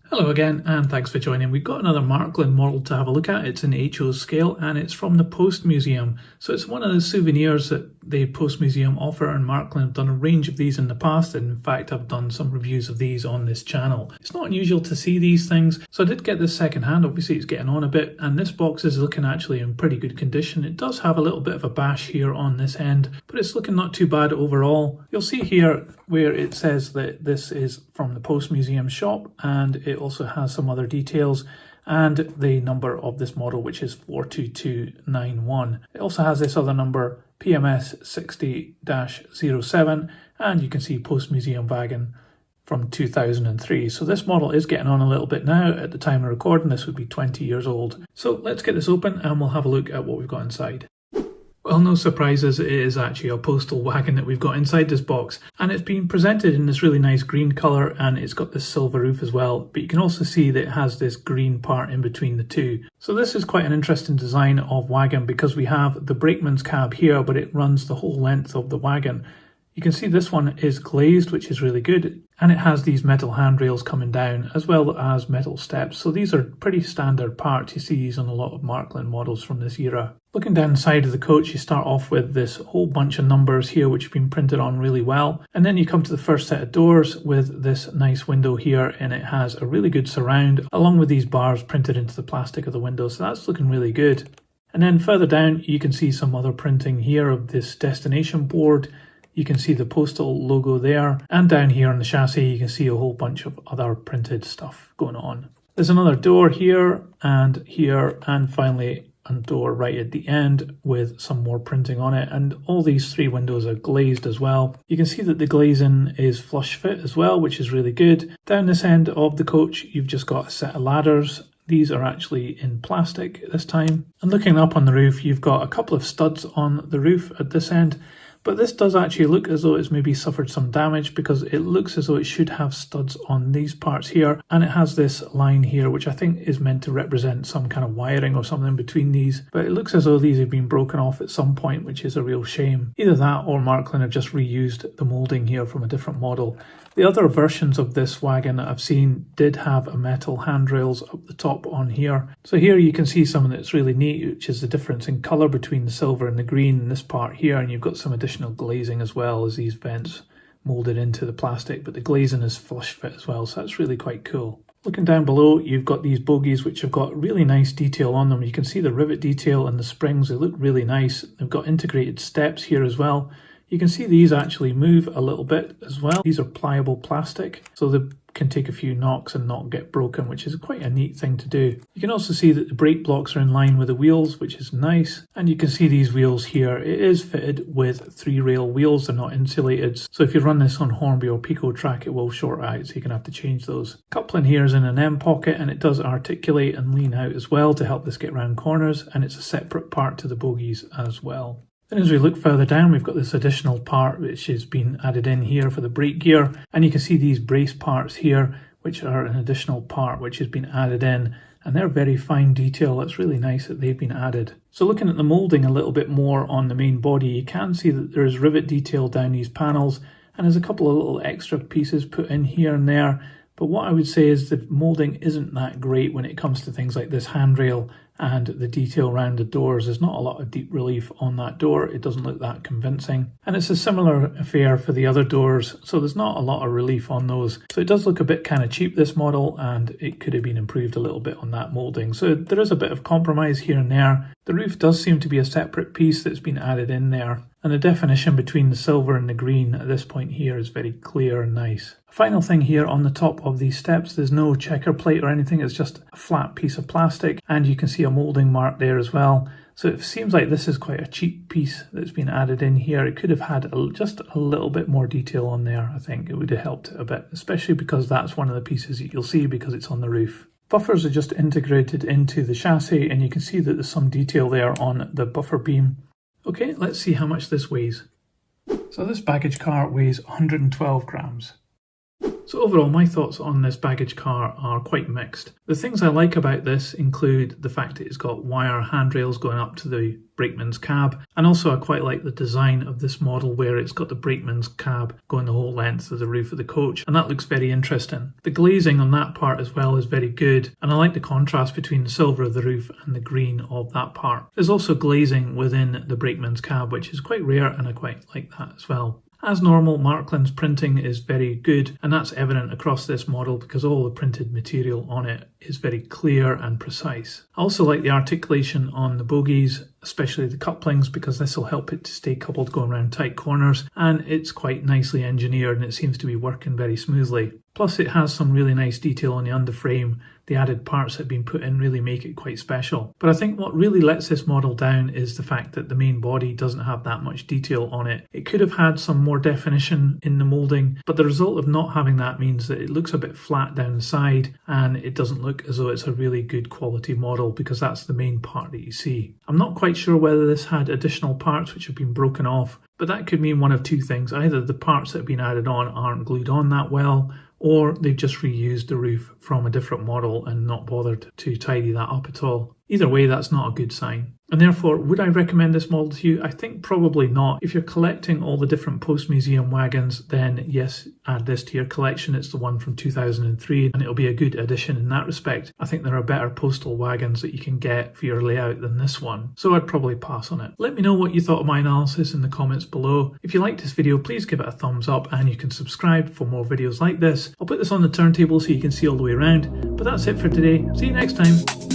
Hello again, and thanks for joining. We've got another Marklin model to have a look at. It's in HO scale and it's from the Post Museum. So it's one of the souvenirs that the Post Museum offer, and Marklin have done a range of these in the past, and in fact I've done some reviews of these on this channel. It's not unusual to see these things, so I did get this second hand. Obviously it's getting on a bit, and this box is looking actually in pretty good condition. It does have a little bit of a bash here on this end, but it's looking not too bad overall. You'll see here where it says that this is from the Post Museum shop, and it also has some other details and the number of this model, which is 42291. It also has this other number, PMS 60-07, and you can see Post Museum Wagon from 2003. So this model is getting on a little bit now. At the time of recording, this would be 20 years old. So let's get this open and we'll have a look at what we've got inside. Well, no surprises, it is actually a postal wagon that we've got inside this box, and it's been presented in this really nice green colour, and it's got this silver roof as well, but you can also see that it has this green part in between the two. So this is quite an interesting design of wagon, because we have the brakeman's cab here, but it runs the whole length of the wagon. You can see this one is glazed, which is really good, and it has these metal handrails coming down as well as metal steps. So these are pretty standard parts. You see these on a lot of Marklin models from this era. Looking down the side of the coach, you start off with this whole bunch of numbers here which have been printed on really well, and then you come to the first set of doors with this nice window here, and it has a really good surround along with these bars printed into the plastic of the window, so that's looking really good. And then further down you can see some other printing here of this destination board. You can see the postal logo there, and down here on the chassis you can see a whole bunch of other printed stuff going on. There's another door here, and finally a door right at the end with some more printing on it, and all these three windows are glazed as well. You can see that the glazing is flush fit as well, which is really good. Down this end of the coach you've just got a set of ladders. These are actually in plastic this time. And looking up on the roof, you've got a couple of studs on the roof at this end. But this does actually look as though it's maybe suffered some damage, because it looks as though it should have studs on these parts here, and it has this line here which I think is meant to represent some kind of wiring or something between these, but it looks as though these have been broken off at some point, which is a real shame. Either that or Marklin have just reused the moulding here from a different model. The other versions of this wagon that I've seen did have a metal handrails up the top on here. So here you can see something that's really neat, which is the difference in colour between the silver and the green in this part here, and you've got some additional glazing as well as these vents moulded into the plastic, but the glazing is flush fit as well, so that's really quite cool. Looking down below, you've got these bogies which have got really nice detail on them. You can see the rivet detail and the springs, they look really nice. They've got integrated steps here as well. You can see these actually move a little bit as well. These are pliable plastic, so they can take a few knocks and not get broken, which is quite a neat thing to do. You can also see that the brake blocks are in line with the wheels, which is nice. And you can see these wheels here. It is fitted with 3-rail wheels. They're not insulated. So if you run this on Hornby or Pico track, it will short out, so you're going to have to change those. Coupling here is in an M pocket, and it does articulate and lean out as well to help this get round corners. And it's a separate part to the bogies as well. Then as we look further down, we've got this additional part which has been added in here for the brake gear, and you can see these brace parts here which are an additional part which has been added in, and they're very fine detail. It's really nice that they've been added. So looking at the moulding a little bit more on the main body, you can see that there is rivet detail down these panels, and there's a couple of little extra pieces put in here and there. But what I would say is the moulding isn't that great when it comes to things like this handrail and the detail around the doors. There's not a lot of deep relief on that door. It doesn't look that convincing. And it's a similar affair for the other doors, so there's not a lot of relief on those. So it does look a bit kind of cheap, this model, and it could have been improved a little bit on that moulding. So there is a bit of compromise here and there. The roof does seem to be a separate piece that's been added in there. And the definition between the silver and the green at this point here is very clear and nice. Final thing here on the top of these steps, there's no checker plate or anything, it's just a flat piece of plastic, and you can see a moulding mark there as well. So it seems like this is quite a cheap piece that's been added in here. It could have had just a little bit more detail on there. I think it would have helped a bit, especially because that's one of the pieces that you'll see because it's on the roof. Buffers are just integrated into the chassis, and you can see that there's some detail there on the buffer beam. Okay, let's see how much this weighs. So this baggage car weighs 112 grams. So overall, my thoughts on this baggage car are quite mixed. The things I like about this include the fact that it's got wire handrails going up to the brakeman's cab, and also I quite like the design of this model where it's got the brakeman's cab going the whole length of the roof of the coach, and that looks very interesting. The glazing on that part as well is very good, and I like the contrast between the silver of the roof and the green of that part. There's also glazing within the brakeman's cab, which is quite rare, and I quite like that as well. As normal, Marklin's printing is very good, and that's evident across this model because all the printed material on it is very clear and precise. I also like the articulation on the bogies, especially the couplings, because this will help it to stay coupled going around tight corners, and it's quite nicely engineered and it seems to be working very smoothly. Plus it has some really nice detail on the underframe. The added parts that have been put in really make it quite special. But I think what really lets this model down is the fact that the main body doesn't have that much detail on it. It could have had some more definition in the moulding, but the result of not having that means that it looks a bit flat down the side and it doesn't look as though it's a really good quality model, because that's the main part that you see. I'm not quite sure whether this had additional parts which have been broken off, but that could mean one of two things. Either the parts that have been added on aren't glued on that well, or they've just reused the roof from a different model and not bothered to tidy that up at all. Either way, that's not a good sign. And therefore, would I recommend this model to you? I think probably not. If you're collecting all the different Post Museum wagons, then yes, add this to your collection. It's the one from 2003 and it'll be a good addition in that respect. I think there are better postal wagons that you can get for your layout than this one, so I'd probably pass on it. Let me know what you thought of my analysis in the comments below. If you liked this video, please give it a thumbs up, and you can subscribe for more videos like this. I'll put this on the turntable so you can see all the way around. But that's it for today. See you next time.